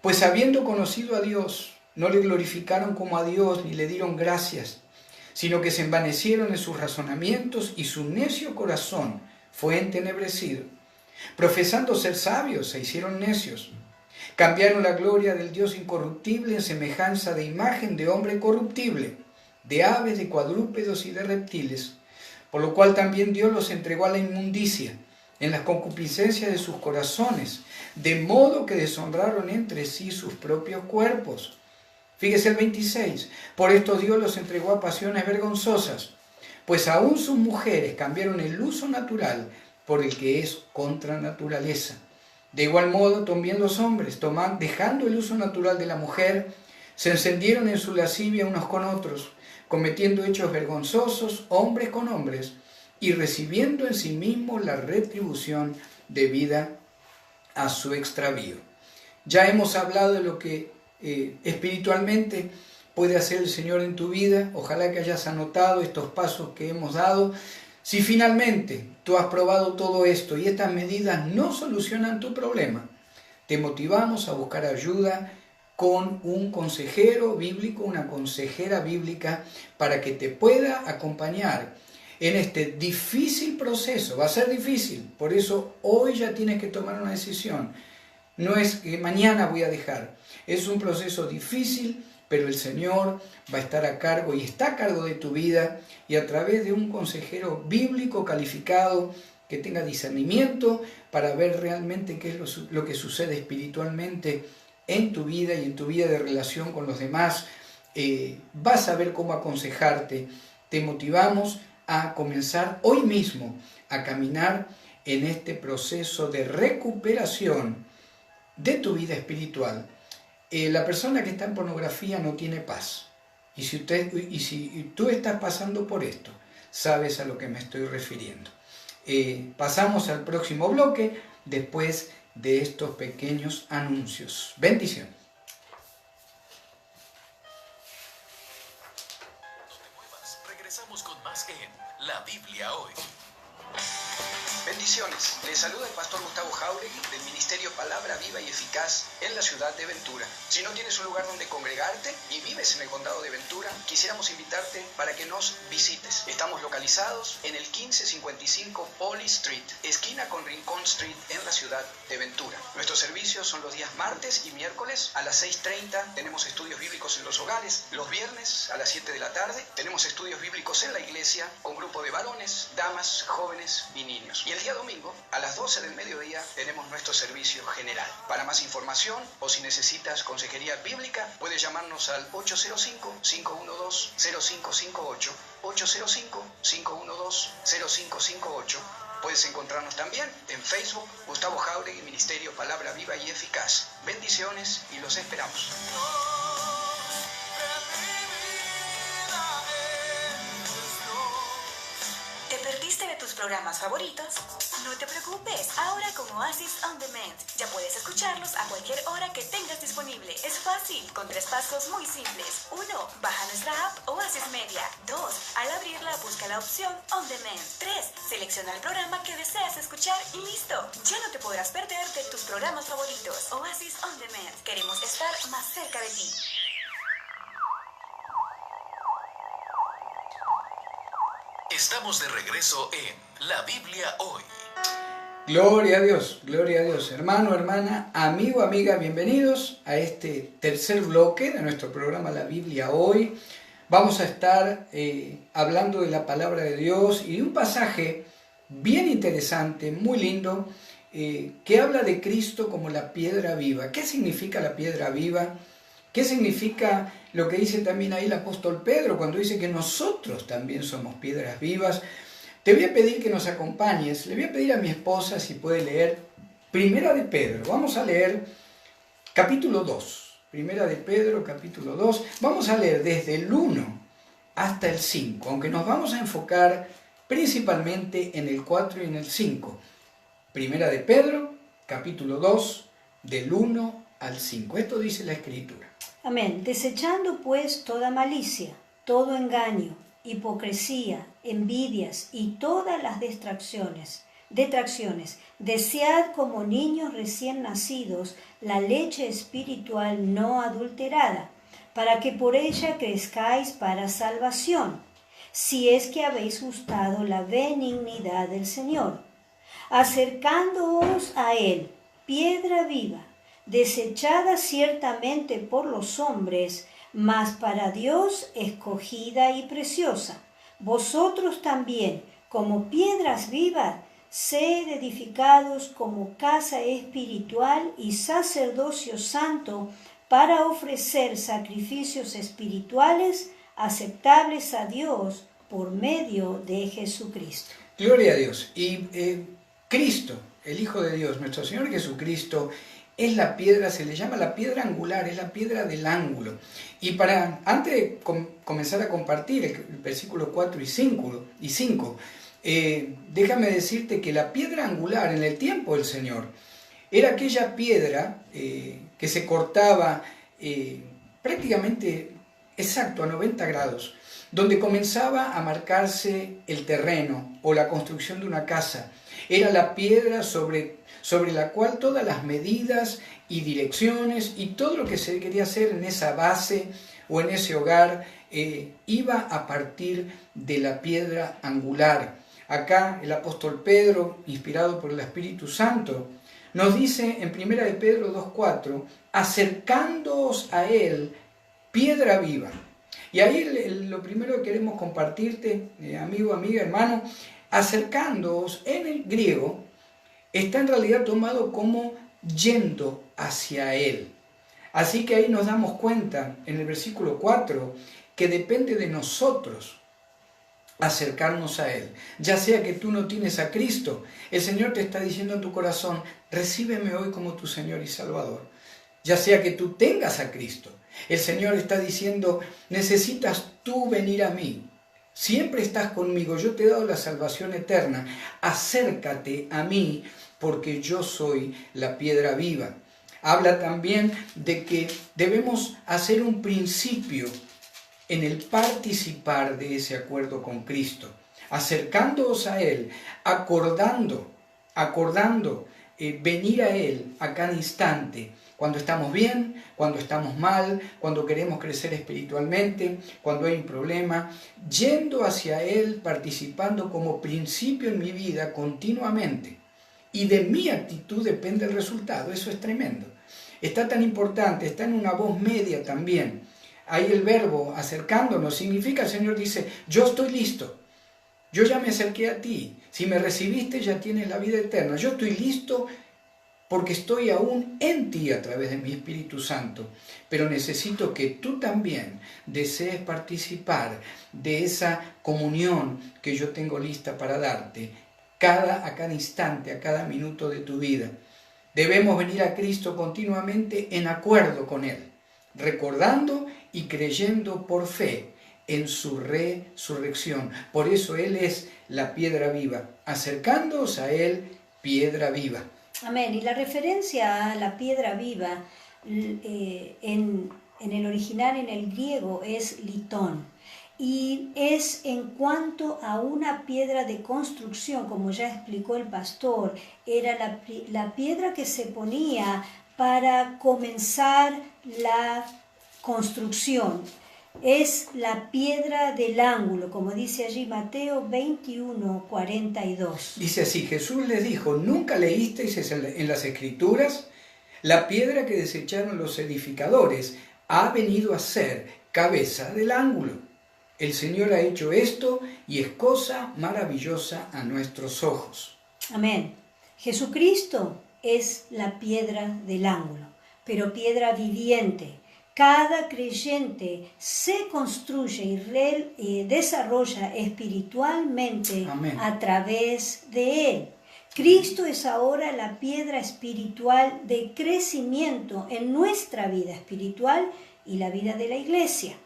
Pues habiendo conocido a Dios, no le glorificaron como a Dios ni le dieron gracias, sino que se envanecieron en sus razonamientos y su necio corazón fue entenebrecido. Profesando ser sabios, se hicieron necios. Cambiaron la gloria del Dios incorruptible en semejanza de imagen de hombre corruptible, de aves, de cuadrúpedos y de reptiles, por lo cual también Dios los entregó a la inmundicia, en las concupiscencias de sus corazones, de modo que deshonraron entre sí sus propios cuerpos. Fíjese el 26, por esto Dios los entregó a pasiones vergonzosas, pues aún sus mujeres cambiaron el uso natural por el que es contra naturaleza. De igual modo, también los hombres, dejando el uso natural de la mujer, se encendieron en su lascivia unos con otros, cometiendo hechos vergonzosos, hombres con hombres, y recibiendo en sí mismos la retribución debida a su extravío. Ya hemos hablado de lo que espiritualmente puede hacer el Señor en tu vida. Ojalá que hayas anotado estos pasos que hemos dado. Si finalmente tú has probado todo esto y estas medidas no solucionan tu problema, te motivamos a buscar ayuda con un consejero bíblico, una consejera bíblica, para que te pueda acompañar en este difícil proceso. Va a ser difícil, por eso hoy ya tienes que tomar una decisión. No es que mañana voy a dejar, es un proceso difícil, pero el Señor va a estar a cargo y está a cargo de tu vida, y a través de un consejero bíblico calificado que tenga discernimiento para ver realmente qué es lo que sucede espiritualmente en tu vida y en tu vida de relación con los demás, vas a ver cómo aconsejarte. Te motivamos a comenzar hoy mismo a caminar en este proceso de recuperación de tu vida espiritual. La persona que está en pornografía no tiene paz. Y si tú estás pasando por esto, sabes a lo que me estoy refiriendo. Pasamos al próximo bloque después de estos pequeños anuncios. Bendiciones.
No te muevas, regresamos con más en La Biblia Hoy.
Bendiciones. Les saluda el pastor Gustavo Jauregui del Ministerio Palabra Viva y Eficaz en la ciudad de Ventura. Si no tienes un lugar donde congregarte y vives en el condado de Ventura, quisiéramos invitarte para que nos visites. Estamos localizados en el 1555 Poly Street, esquina con Rincón Street en la ciudad de Ventura. Nuestros servicios son los días martes y miércoles a las 6:30. Tenemos estudios bíblicos en los hogares. Los viernes a las 7 de la tarde tenemos estudios bíblicos en la iglesia con grupo de varones, damas, jóvenes y niños. Y el día domingo, a las 12 del mediodía, tenemos nuestro servicio general. Para más información o si necesitas consejería bíblica, puedes llamarnos al 805-512-0558, 805-512-0558. Puedes encontrarnos también en Facebook, Gustavo Jauregui, Ministerio Palabra Viva y Eficaz. Bendiciones y los esperamos.
¿Te perdiste de tus programas favoritos? No te preocupes, ahora con Oasis On Demand ya puedes escucharlos a cualquier hora que tengas disponible. Es fácil, con 3 pasos muy simples. 1. Baja nuestra app Oasis Media. 2. Al abrirla, busca la opción On Demand. 3. Selecciona el programa que deseas escuchar y listo. Ya no te podrás perder de tus programas favoritos. Oasis On Demand. Queremos estar más cerca de ti.
Estamos de regreso en La Biblia Hoy.
Gloria a Dios, hermano, hermana, amigo, amiga, bienvenidos a este tercer bloque de nuestro programa La Biblia Hoy. Vamos a estar hablando de la palabra de Dios y de un pasaje bien interesante, muy lindo, que habla de Cristo como la piedra viva. ¿Qué significa la piedra viva? ¿Qué significa lo que dice también ahí el apóstol Pedro cuando dice que nosotros también somos piedras vivas? te voy a pedir que nos acompañes, le voy a pedir a mi esposa si puede leer Primera de Pedro. Vamos a leer capítulo 2. Primera de Pedro, capítulo 2. Vamos a leer desde el 1 hasta el 5, aunque nos vamos a enfocar principalmente en el 4 y en el 5. Primera de Pedro, capítulo 2, del 1 al 5. Esto dice la Escritura.
Amén. Desechando pues toda malicia, todo engaño, hipocresía, envidias y todas las detracciones, desead como niños recién nacidos la leche espiritual no adulterada, para que por ella crezcáis para salvación, si es que habéis gustado la benignidad del Señor, acercándoos a Él, piedra viva, desechada ciertamente por los hombres, mas para Dios escogida y preciosa. Vosotros también, como piedras vivas, sed edificados como casa espiritual y sacerdocio santo, para ofrecer sacrificios espirituales aceptables a Dios por medio de Jesucristo.
Gloria a Dios. Y Cristo, el Hijo de Dios, nuestro Señor Jesucristo, es la piedra, se le llama la piedra angular, es la piedra del ángulo. Y antes de comenzar a compartir el versículo 4 y 5, déjame decirte que la piedra angular en el tiempo del Señor era aquella piedra que se cortaba prácticamente exacto a 90 grados, donde comenzaba a marcarse el terreno o la construcción de una casa. Era la piedra sobre la cual todas las medidas y direcciones y todo lo que se quería hacer en esa base o en ese hogar iba a partir de la piedra angular. Acá el apóstol Pedro, inspirado por el Espíritu Santo, nos dice en 1 de Pedro 2:4, acercándoos a Él, piedra viva. Y ahí lo primero que queremos compartirte, amigo, amiga, hermano, acercándoos en el griego, está en realidad tomado como yendo hacia Él. Así que ahí nos damos cuenta en el versículo 4 que depende de nosotros acercarnos a Él. Ya sea que tú no tienes a Cristo, el Señor te está diciendo en tu corazón, recíbeme hoy como tu Señor y Salvador. Ya sea que tú tengas a Cristo, el Señor está diciendo, necesitas tú venir a mí. Siempre estás conmigo, yo te he dado la salvación eterna. Acércate a mí porque yo soy la piedra viva. Habla también de que debemos hacer un principio en el participar de ese acuerdo con Cristo, acercándoos a Él, acordando, venir a Él a cada instante, cuando estamos bien, cuando estamos mal, cuando queremos crecer espiritualmente, cuando hay un problema, yendo hacia Él, participando como principio en mi vida continuamente. Y de mi actitud depende el resultado, eso es tremendo. Está tan importante, está en una voz media también. Ahí el verbo acercándonos significa, el Señor dice, yo estoy listo, yo ya me acerqué a ti, si me recibiste ya tienes la vida eterna, yo estoy listo porque estoy aún en ti a través de mi Espíritu Santo, pero necesito que tú también desees participar de esa comunión que yo tengo lista para darte a cada instante, a cada minuto de tu vida. Debemos venir a Cristo continuamente en acuerdo con Él, recordando y creyendo por fe en su resurrección. Por eso Él es la piedra viva, acercándoos a Él, piedra viva.
Amén. Y la referencia a la piedra viva en el original, en el griego, es litón. Y es en cuanto a una piedra de construcción, como ya explicó el pastor, era la piedra que se ponía para comenzar la construcción. Es la piedra del ángulo, como dice allí Mateo 21:42.
Dice así, Jesús les dijo, ¿nunca leísteis en las Escrituras? La piedra que desecharon los edificadores ha venido a ser cabeza del ángulo. El Señor ha hecho esto y es cosa maravillosa a nuestros ojos.
Amén. Jesucristo es la piedra del ángulo, pero piedra viviente, Cada creyente se construye y desarrolla espiritualmente
Amén.
a través de él. Cristo es ahora la piedra espiritual de crecimiento en nuestra vida espiritual y la vida de la iglesia.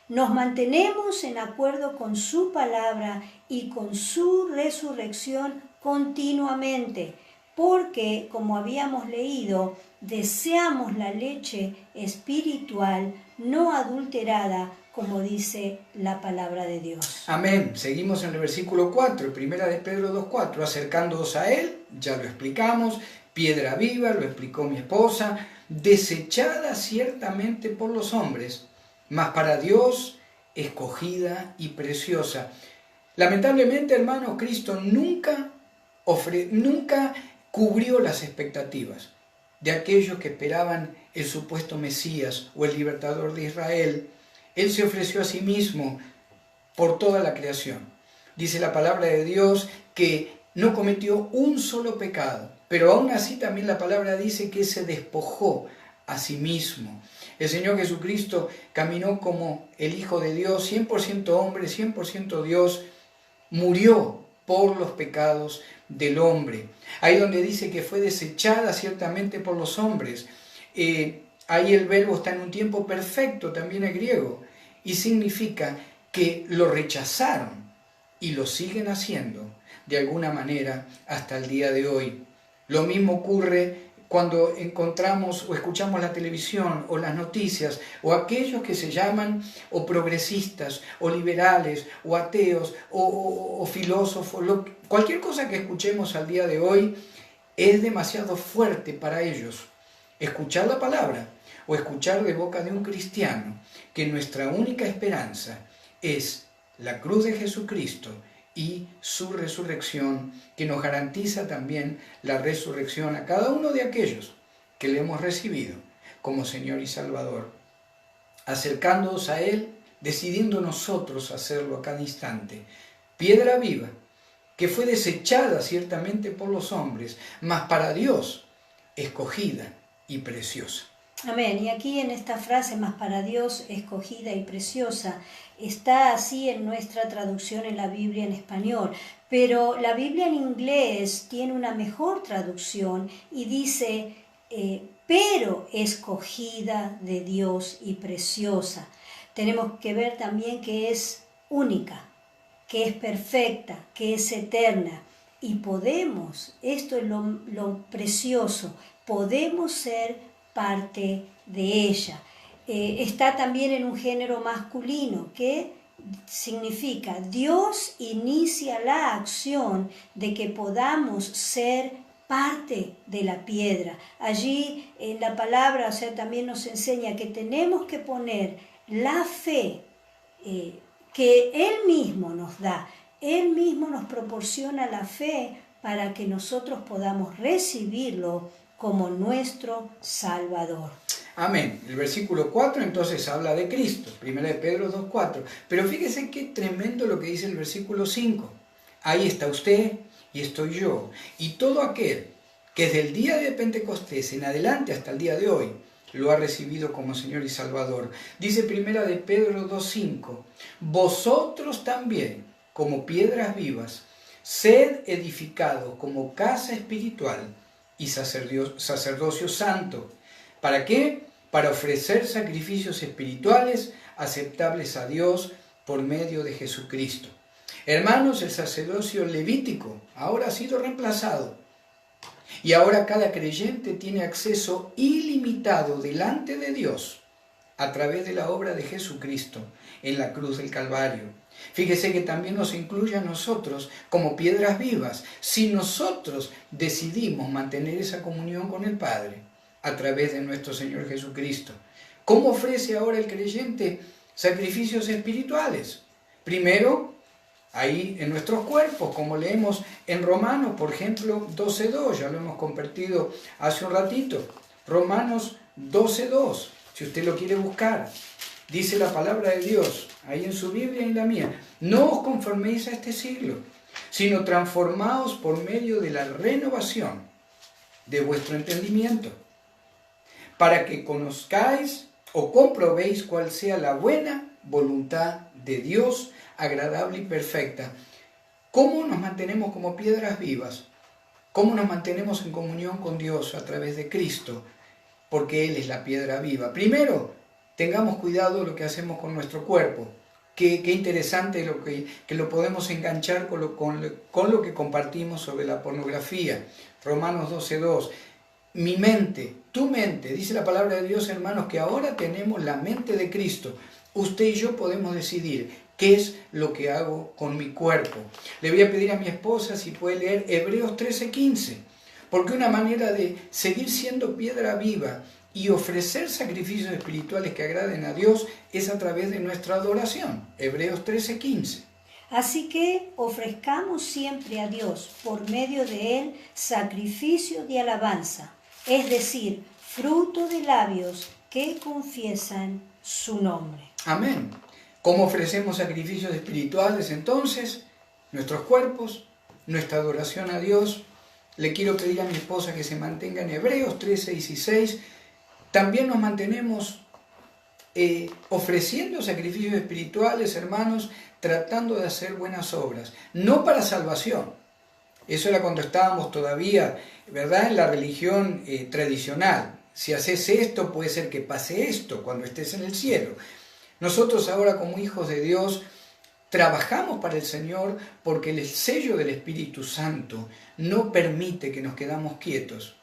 Nos mantenemos en acuerdo con su palabra y con su resurrección continuamente, porque, como habíamos leído, deseamos la leche espiritual no adulterada, como dice la palabra de Dios.
Amén. Seguimos en el versículo 4, primera de Pedro 2:4. Acercándoos a él, ya lo explicamos, piedra viva, lo explicó mi esposa, desechada ciertamente por los hombres, mas para Dios escogida y preciosa. Lamentablemente, hermanos, Cristo nunca cubrió las expectativas de aquellos que esperaban el supuesto Mesías o el libertador de Israel. Él se ofreció a sí mismo por toda la creación. Dice la palabra de Dios que no cometió un solo pecado, pero aún así también la palabra dice que se despojó a sí mismo. El Señor Jesucristo caminó como el Hijo de Dios, 100% hombre, 100% Dios, murió por los pecados del hombre. Ahí donde dice que fue desechada ciertamente por los hombres, ahí el verbo está en un tiempo perfecto, también es griego, y significa que lo rechazaron y lo siguen haciendo de alguna manera hasta el día de hoy. Lo mismo ocurre cuando encontramos o escuchamos la televisión o las noticias, o aquellos que se llaman o progresistas, o liberales, o ateos, o filósofos, cualquier cosa que escuchemos al día de hoy es demasiado fuerte para ellos. Escuchar la palabra o escuchar de boca de un cristiano que nuestra única esperanza es la cruz de Jesucristo y su resurrección, que nos garantiza también la resurrección a cada uno de aquellos que le hemos recibido como Señor y Salvador. Acercándonos a Él, decidiendo nosotros hacerlo a cada instante. Piedra viva, que fue desechada ciertamente por los hombres, mas para Dios escogida y preciosa.
Amén. Y aquí en esta frase, más para Dios, escogida y preciosa, está así en nuestra traducción en la Biblia en español. Pero la Biblia en inglés tiene una mejor traducción y dice, pero escogida de Dios y preciosa. Tenemos que ver también que es única, que es perfecta, que es eterna. Y podemos, esto es lo precioso, podemos ser parte de ella. Está también en un género masculino que significa Dios inicia la acción de que podamos ser parte de la piedra. Allí en la palabra, también nos enseña que tenemos que poner la fe que Él mismo nos da. Él mismo nos proporciona la fe para que nosotros podamos recibirlo como nuestro Salvador.
Amén. El versículo 4 entonces habla de Cristo, 1 de Pedro 2:4. Pero fíjese qué tremendo lo que dice el versículo 5. Ahí está usted y estoy yo. Y todo aquel que desde el día de Pentecostés en adelante hasta el día de hoy lo ha recibido como Señor y Salvador. Dice 1 de Pedro 2:5. Vosotros también, como piedras vivas, sed edificados como casa espiritual y sacerdocio santo. ¿Para qué? Para ofrecer sacrificios espirituales aceptables a Dios por medio de Jesucristo. Hermanos, el sacerdocio levítico ahora ha sido reemplazado. Y ahora cada creyente tiene acceso ilimitado delante de Dios a través de la obra de Jesucristo en la cruz del Calvario. Fíjese que también nos incluye a nosotros como piedras vivas, si nosotros decidimos mantener esa comunión con el Padre a través de nuestro Señor Jesucristo. ¿Cómo ofrece ahora el creyente sacrificios espirituales? Primero, ahí en nuestros cuerpos, como leemos en Romanos, por ejemplo, 12:2, ya lo hemos compartido hace un ratito. Romanos 12:2, si usted lo quiere buscar. Dice la palabra de Dios, ahí en su Biblia y en la mía, no os conforméis a este siglo, sino transformaos por medio de la renovación de vuestro entendimiento, para que conozcáis o comprobéis cuál sea la buena voluntad de Dios, agradable y perfecta. ¿Cómo nos mantenemos como piedras vivas? ¿Cómo nos mantenemos en comunión con Dios a través de Cristo? Porque Él es la piedra viva. Primero, tengamos cuidado de lo que hacemos con nuestro cuerpo. Qué interesante que lo podemos enganchar con lo que compartimos sobre la pornografía. Romanos 12:2. Mi mente, tu mente, dice la palabra de Dios, hermanos, que ahora tenemos la mente de Cristo. Usted y yo podemos decidir qué es lo que hago con mi cuerpo. Le voy a pedir a mi esposa si puede leer Hebreos 13:15, porque una manera de seguir siendo piedra viva y ofrecer sacrificios espirituales que agraden a Dios es a través de nuestra adoración. Hebreos 13:15.
Así que ofrezcamos siempre a Dios, por medio de Él, sacrificio de alabanza, es decir, fruto de labios que confiesan su nombre.
Amén. ¿Cómo ofrecemos sacrificios espirituales entonces? Nuestros cuerpos, nuestra adoración a Dios. Le quiero pedir a mi esposa que se mantenga en Hebreos 13:16. También nos mantenemos ofreciendo sacrificios espirituales, hermanos, tratando de hacer buenas obras, no para salvación. Eso era cuando estábamos todavía, ¿verdad?, en la religión tradicional. Si haces esto, puede ser que pase esto cuando estés en el cielo. Nosotros ahora, como hijos de Dios, trabajamos para el Señor porque el sello del Espíritu Santo no permite que nos quedemos quietos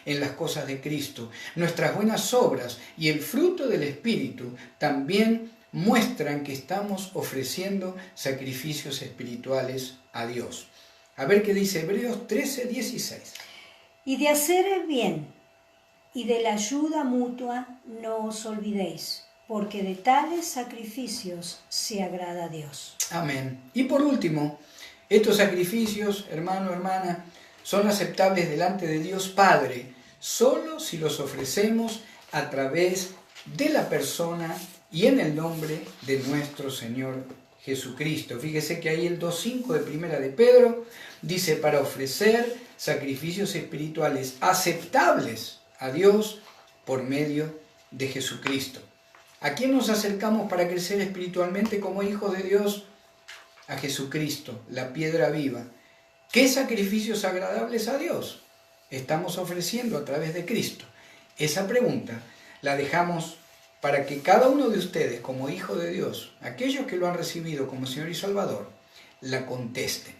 en las cosas de Cristo. Nuestras buenas obras y el fruto del Espíritu también muestran que estamos ofreciendo sacrificios espirituales a Dios. A ver qué dice Hebreos 13:16.
Y de hacer el bien y de la ayuda mutua no os olvidéis, porque de tales sacrificios se agrada a Dios.
Amén. Y por último, estos sacrificios, hermano, hermana, son aceptables delante de Dios Padre solo si los ofrecemos a través de la persona y en el nombre de nuestro Señor Jesucristo. Fíjese que ahí el 2:5 de Primera de Pedro dice: para ofrecer sacrificios espirituales aceptables a Dios por medio de Jesucristo. ¿A quién nos acercamos para crecer espiritualmente como hijos de Dios? A Jesucristo, la piedra viva. ¿Qué sacrificios agradables a Dios estamos ofreciendo a través de Cristo? Esa pregunta la dejamos para que cada uno de ustedes, como hijo de Dios, aquellos que lo han recibido como Señor y Salvador, la contesten.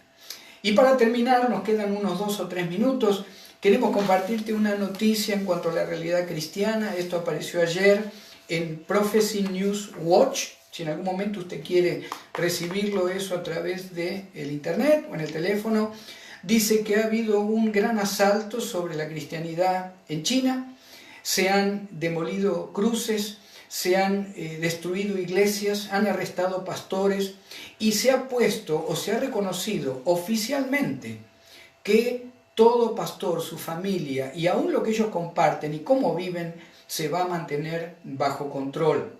Y para terminar, nos quedan unos 2 o 3 minutos. Queremos compartirte una noticia en cuanto a la realidad cristiana. Esto apareció ayer en Prophecy News Watch. Si en algún momento usted quiere recibirlo eso a través del internet o en el teléfono, dice que ha habido un gran asalto sobre la cristianidad en China. Se han demolido cruces, se han destruido iglesias, han arrestado pastores y se ha puesto o se ha reconocido oficialmente que todo pastor, su familia y aún lo que ellos comparten y cómo viven se va a mantener bajo control.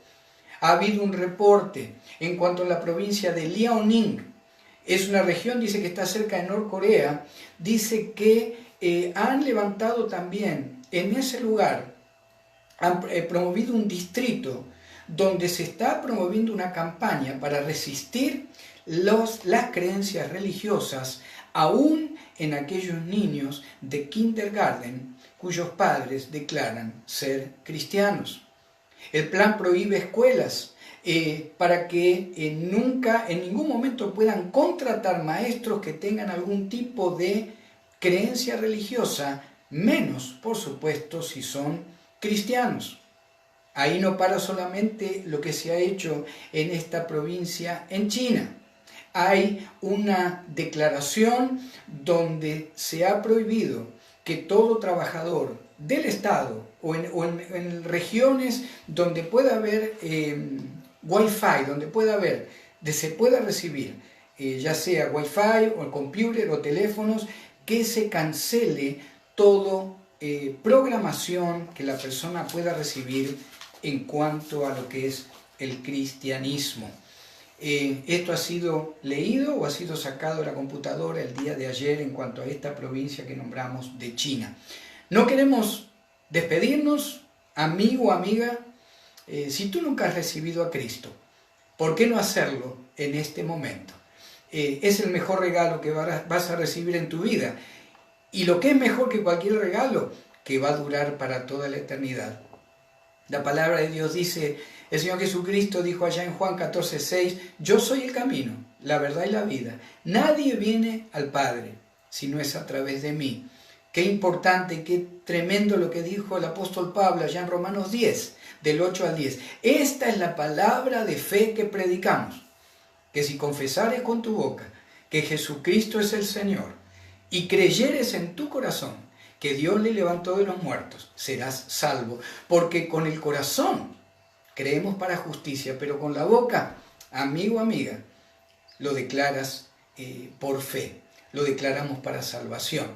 Ha habido un reporte en cuanto a la provincia de Liaoning. Es una región, dice, que está cerca de Norcorea. Dice que han levantado también en ese lugar, han promovido un distrito donde se está promoviendo una campaña para resistir las creencias religiosas, aún en aquellos niños de kindergarten cuyos padres declaran ser cristianos. El plan prohíbe escuelas para que nunca, en ningún momento puedan contratar maestros que tengan algún tipo de creencia religiosa, menos, por supuesto, si son cristianos. Ahí no para solamente lo que se ha hecho en esta provincia en China. Hay una declaración donde se ha prohibido que todo trabajador del Estado o en regiones donde pueda haber Wi-Fi, donde se pueda recibir ya sea Wi-Fi o computer o teléfonos, que se cancele todo programación que la persona pueda recibir en cuanto a lo que es el cristianismo. Esto ha sido leído o ha sido sacado de la computadora el día de ayer en cuanto a esta provincia que nombramos de China. No queremos despedirnos amigo, amiga, si tú nunca has recibido a Cristo, ¿por qué no hacerlo en este momento? Es el mejor regalo que vas a recibir en tu vida. Y lo que es mejor que cualquier regalo, que va a durar para toda la eternidad. La palabra de Dios dice, el Señor Jesucristo dijo allá en Juan 14:6, yo soy el camino, la verdad y la vida. Nadie viene al Padre si no es a través de mí. Qué importante, qué tremendo lo que dijo el apóstol Pablo allá en Romanos 10, del 8 al 10. Esta es la palabra de fe que predicamos, que si confesares con tu boca que Jesucristo es el Señor y creyeres en tu corazón que Dios le levantó de los muertos, serás salvo. Porque con el corazón creemos para justicia, pero con la boca, amigo, amiga, lo declaras por fe, lo declaramos para salvación.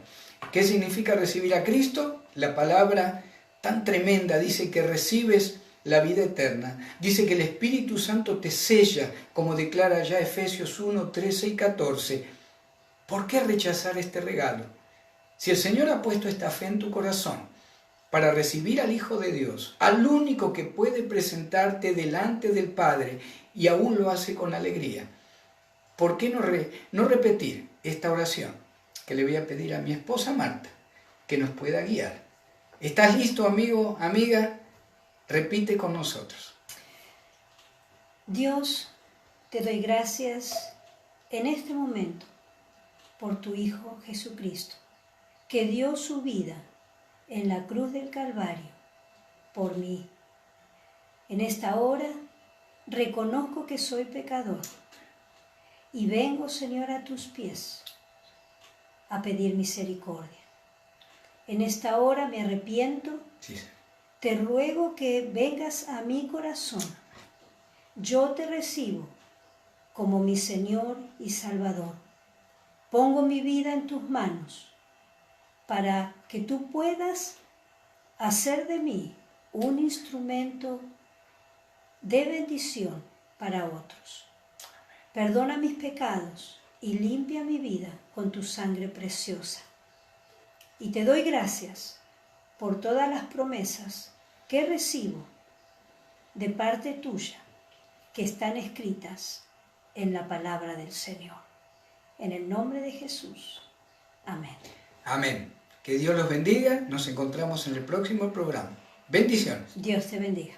¿Qué significa recibir a Cristo? La palabra tan tremenda dice que recibes la vida eterna. Dice que el Espíritu Santo te sella, como declara ya Efesios 1, 13 y 14. ¿Por qué rechazar este regalo? Si el Señor ha puesto esta fe en tu corazón para recibir al Hijo de Dios, al único que puede presentarte delante del Padre y aún lo hace con alegría, ¿por qué no repetir esta oración que le voy a pedir a mi esposa Marta que nos pueda guiar? ¿Estás listo, amigo, amiga? Repite con nosotros.
Dios, te doy gracias en este momento por tu Hijo Jesucristo, que dio su vida en la cruz del Calvario por mí. En esta hora reconozco que soy pecador y vengo, Señor, a tus pies a pedir misericordia. En esta hora me arrepiento.
Sí.
Te ruego que vengas a mi corazón. Yo te recibo como mi Señor y Salvador. Pongo mi vida en tus manos para que tú puedas hacer de mí un instrumento de bendición para otros. Perdona mis pecados y limpia mi vida con tu sangre preciosa. Y te doy gracias por todas las promesas que recibo de parte tuya, que están escritas en la palabra del Señor. En el nombre de Jesús. Amén.
Amén. Que Dios los bendiga. Nos encontramos en el próximo programa. Bendiciones.
Dios te bendiga.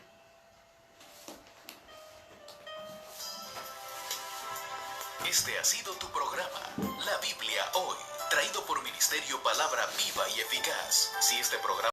Este ha sido tu programa, La Biblia Hoy, traído por Ministerio Palabra Viva y Eficaz. Si este programa